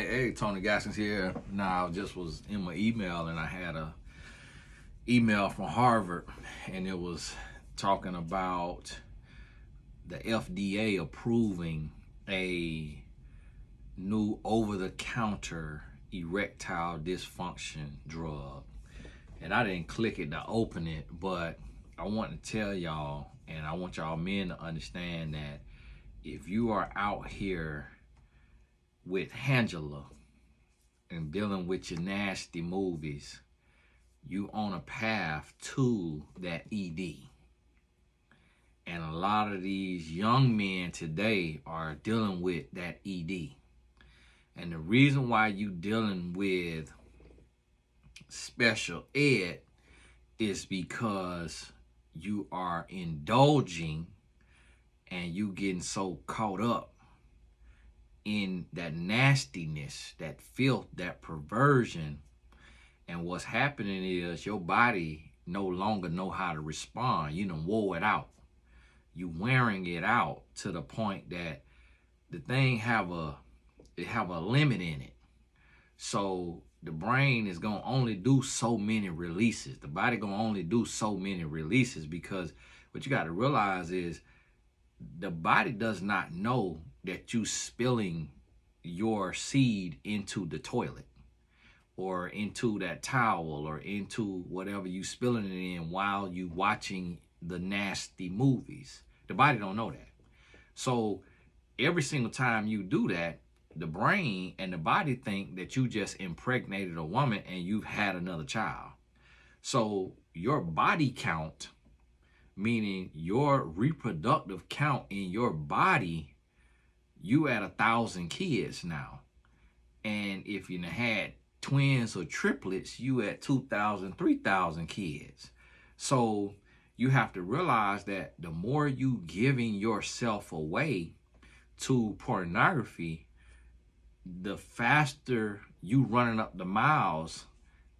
Hey, Tony Gaskins here. Now, I just was in my email and I had a email from Harvard, and it was talking about the FDA approving a new over-the-counter erectile dysfunction drug. And I didn't click it to open it, but I want to tell y'all, and I want y'all men to understand that if you are out here with Angela and dealing with your nasty movies, you on a path to that ED. And a lot of these young men today are dealing with that ED. And the reason why you dealing with special ed is because you are indulging and you getting so caught up in that nastiness, that filth, that perversion. And what's happening is your body no longer know how to respond. You done wore it out. You wearing it out to the point that the thing have a limit in it. So the brain is gonna only do so many releases. The body gonna only do so many releases, because what you got to realize is the body does not know that you spilling your seed into the toilet or into that towel or into whatever you spilling it in while you watching the nasty movies. The body don't know that. So every single time you do that, the brain and the body think that you just impregnated a woman and you've had another child. So your body count, meaning your reproductive count in your body, you at 1,000 kids now. And if you had twins or triplets, you at 2,000, 3,000 kids. So you have to realize that the more you giving yourself away to pornography, the faster you running up the miles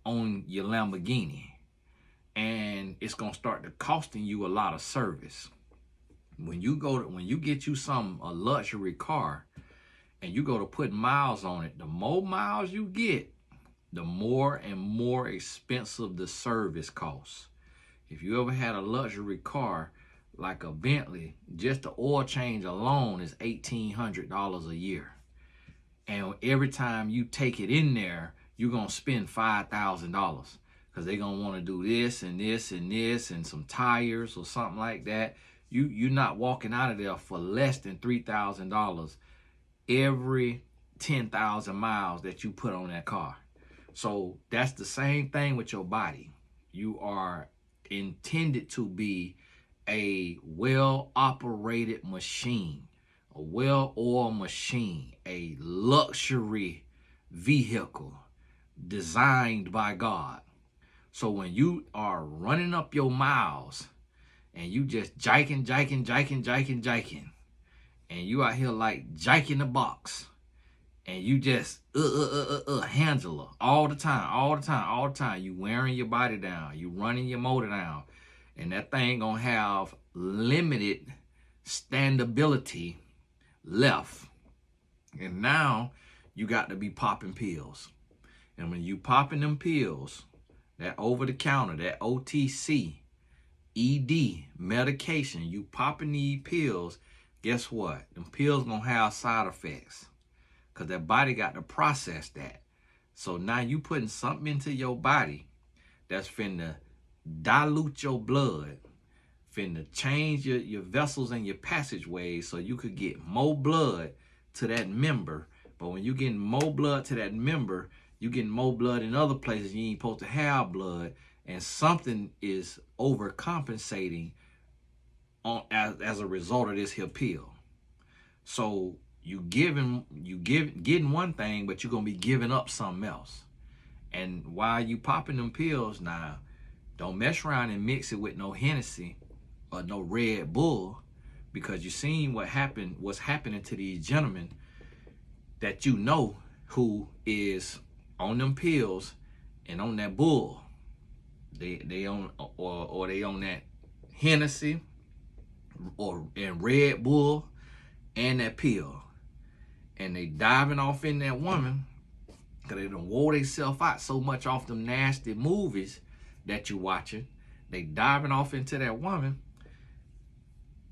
on your Lamborghini. And it's gonna start to costing you a lot of service. When you get you a luxury car and you go to put miles on it, the more miles you get, the more and more expensive the service costs. If you ever had a luxury car like a Bentley, just the oil change alone is $1,800 a year. And every time you take it in there, you're gonna spend $5,000, because they're gonna want to do this and this and this and some tires or something like that. You're not walking out of there for less than $3,000 every 10,000 miles that you put on that car. So that's the same thing with your body. You are intended to be a well-operated machine, a well-oiled machine, a luxury vehicle designed by God. So when you are running up your miles and you just jiking, and you out here like jiking the box, and you just Angela all the time. You wearing your body down, you running your motor down, and that thing gonna have limited standability left. And now you got to be popping pills. And when you popping them pills, that over-the-counter, that OTC, ED medication, you popping these pills, guess what? Them pills gonna have side effects, because that body got to process that. So now you putting something into your body that's finna dilute your blood, finna change your vessels and your passageways so you could get more blood to that member. But when you getting more blood to that member, you getting more blood in other places you ain't supposed to have blood, and something is overcompensating as a result of this here pill. So getting one thing, but you're gonna be giving up something else. And while you popping them pills now, don't mess around and mix it with no Hennessy or no Red Bull, because you seen what's happening to these gentlemen that you know who is on them pills and on that bull. They on or they on that Hennessy and Red Bull and that pill, and they diving off in that woman Because they done wore themselves out so much off them nasty movies that you watching. They diving off into that woman,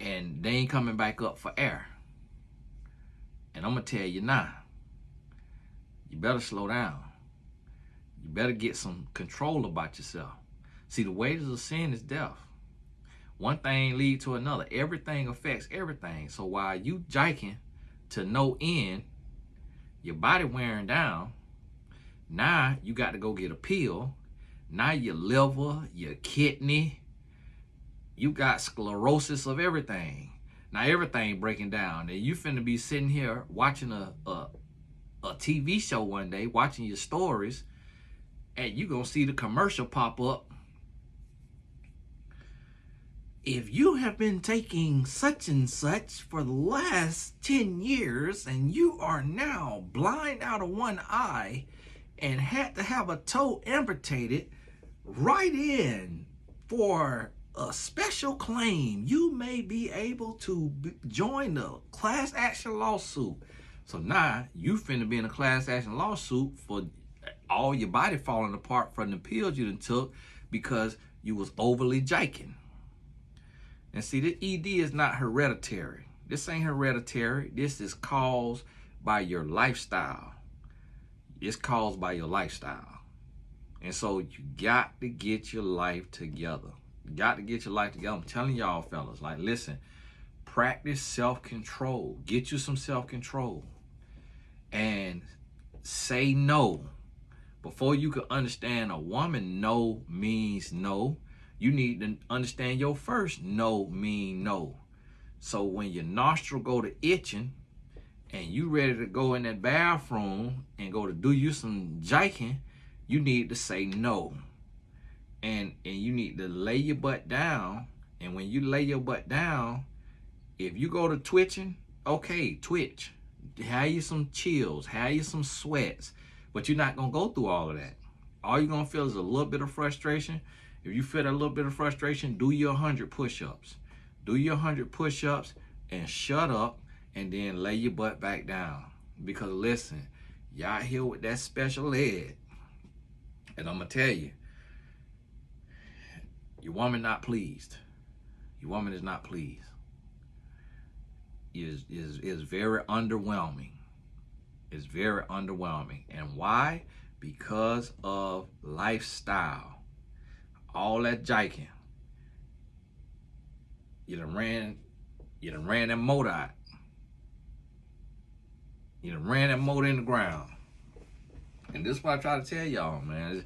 and they ain't coming back up for air. And I'm going to tell you now, you better slow down. You better get some control about yourself. See, the wages of sin is death. One thing lead to another. Everything affects everything. So while you jiking to no end, your body wearing down, now you got to go get a pill. Now your liver, your kidney, you got sclerosis of everything. Now everything breaking down. And you finna be sitting here watching a TV show one day, watching your stories, and you gonna see the commercial pop up. If you have been taking such and such for the last 10 years and you are now blind out of one eye and had to have a toe amputated, write in for a special claim. You may be able to join the class action lawsuit. So now you finna be in a class action lawsuit for all your body falling apart from the pills you done took because you was overly jiking. And see, the ED is not hereditary. This ain't hereditary. This is caused by your lifestyle. It's caused by your lifestyle. And so you got to get your life together. You got to get your life together. I'm telling y'all, fellas, like, listen, practice self-control. Get you some self-control. And say no. Before you can understand a woman no means no, you need to understand your first no mean no. So when your nostril go to itching and you ready to go in that bathroom and go to do you some jiking, you need to say no. And you need to lay your butt down. And when you lay your butt down, if you go to twitching, okay, twitch. Have you some chills, have you some sweats, but you're not gonna go through all of that. All you're gonna feel is a little bit of frustration. If you feel a little bit of frustration, do your 100 push-ups. Do your 100 push-ups and shut up and then lay your butt back down. Because listen, y'all here with that special ed. And I'm gonna tell you, your woman not pleased. Your woman is not pleased. Is very underwhelming. It's very underwhelming. And why? Because of lifestyle. All that jiking. You done ran that motor out. You done ran that motor in the ground. And this is what I try to tell y'all, man.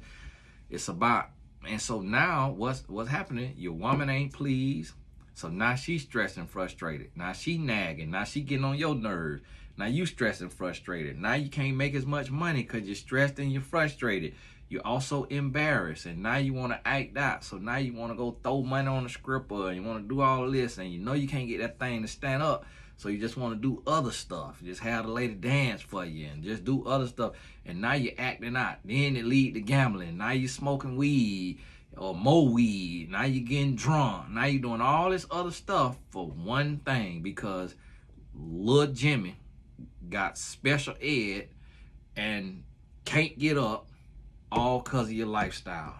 It's about, and so now what's happening? Your woman ain't pleased. So now she's stressed and frustrated. Now she nagging. Now she getting on your nerves. Now you stressed and frustrated. Now you can't make as much money because you're stressed and you're frustrated. You're also embarrassed, and now you want to act out. So now you want to go throw money on the stripper, and you want to do all of this, and you know you can't get that thing to stand up. So you just want to do other stuff. Just have the lady dance for you and just do other stuff. And now you're acting out. Then it lead to gambling. Now you're smoking weed or more weed. Now you're getting drunk. Now you're doing all this other stuff for one thing because little Jimmy got special ed and can't get up, all because of your lifestyle.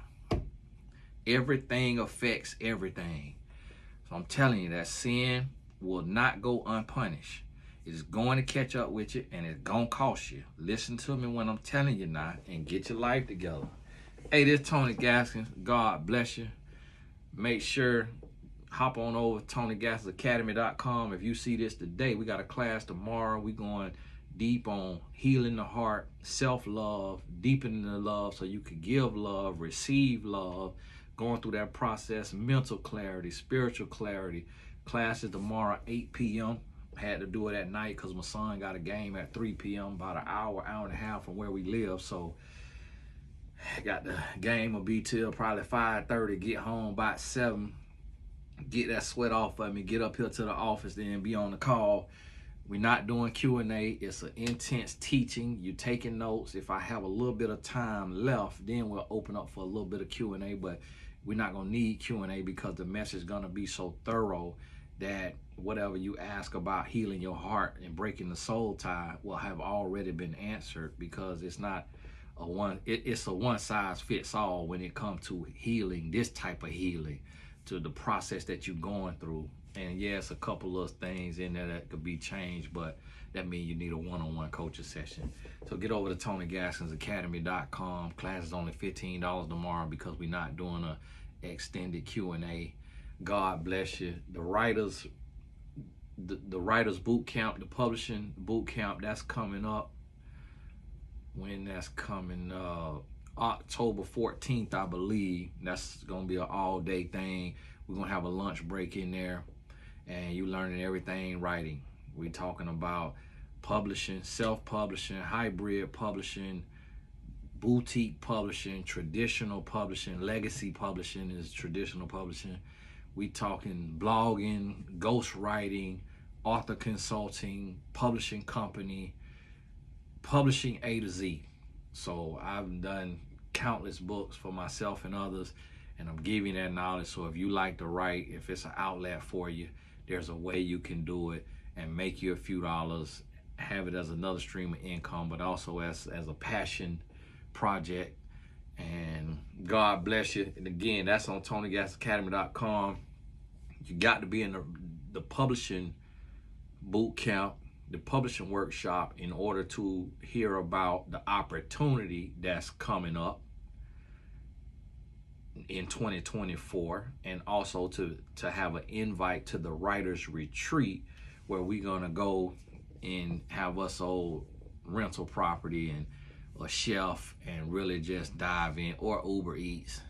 Everything affects everything. So I'm telling you that sin will not go unpunished. It's going to catch up with you, and it's going to cost you. Listen to me when I'm telling you now, and get your life together. Hey, this is Tony Gaskins. God bless you. Make sure, hop on over to TonyGaskinsAcademy.com. If you see this today, we got a class tomorrow. We're going deep on healing the heart, self-love, deepening the love so you can give love, receive love, going through that process, mental clarity, spiritual clarity. Class is tomorrow, 8 p.m. Had to do it at night because my son got a game at 3 p.m., about an hour and a half from where we live. So got the game will be till probably 5:30, get home about 7, get that sweat off of me, get up here to the office, then be on the call. We're not doing Q&A. It's an intense teaching. You're taking notes. If I have a little bit of time left, then we'll open up for a little bit of Q&A, but we're not going to need Q&A because the message is going to be so thorough that whatever you ask about healing your heart and breaking the soul tie will have already been answered, because it's not it's a one size fits all when it comes to healing, this type of healing, to the process that you're going through. And yes, a couple of things in there that could be changed, but that means you need a one-on-one coaching session. So get over to TonyGaskinsAcademy.com. Class is only $15 tomorrow because we're not doing a extended Q&A. God bless you. The writers boot camp, the publishing boot camp, that's coming up. When that's coming, October 14th, I believe. That's gonna be an all-day thing. We're gonna have a lunch break in there, and you learning everything writing. We're talking about publishing, self-publishing, hybrid publishing, boutique publishing, traditional publishing. Legacy publishing is traditional publishing. We talking blogging, ghostwriting, author consulting, publishing company, publishing A to Z. So I've done countless books for myself and others, and I'm giving that knowledge. So if you like to write, if it's an outlet for you, there's a way you can do it and make you a few dollars, have it as another stream of income, but also as a passion project. And God bless you. And again, that's on TonyGaskinsAcademy.com. You got to be in the publishing boot camp, the publishing workshop, in order to hear about the opportunity that's coming up in 2024, and also to have an invite to the writers retreat, where we're gonna go and have us old rental property and a chef and really just dive in, or Uber Eats,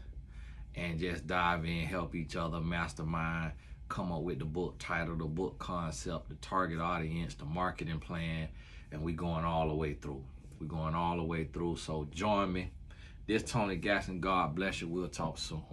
and just dive in, help each other, mastermind, come up with the book title, the book concept, the target audience, the marketing plan, and we're going all the way through. We're going all the way through. So join me. This Tony Gaskins. God bless you. We'll talk soon.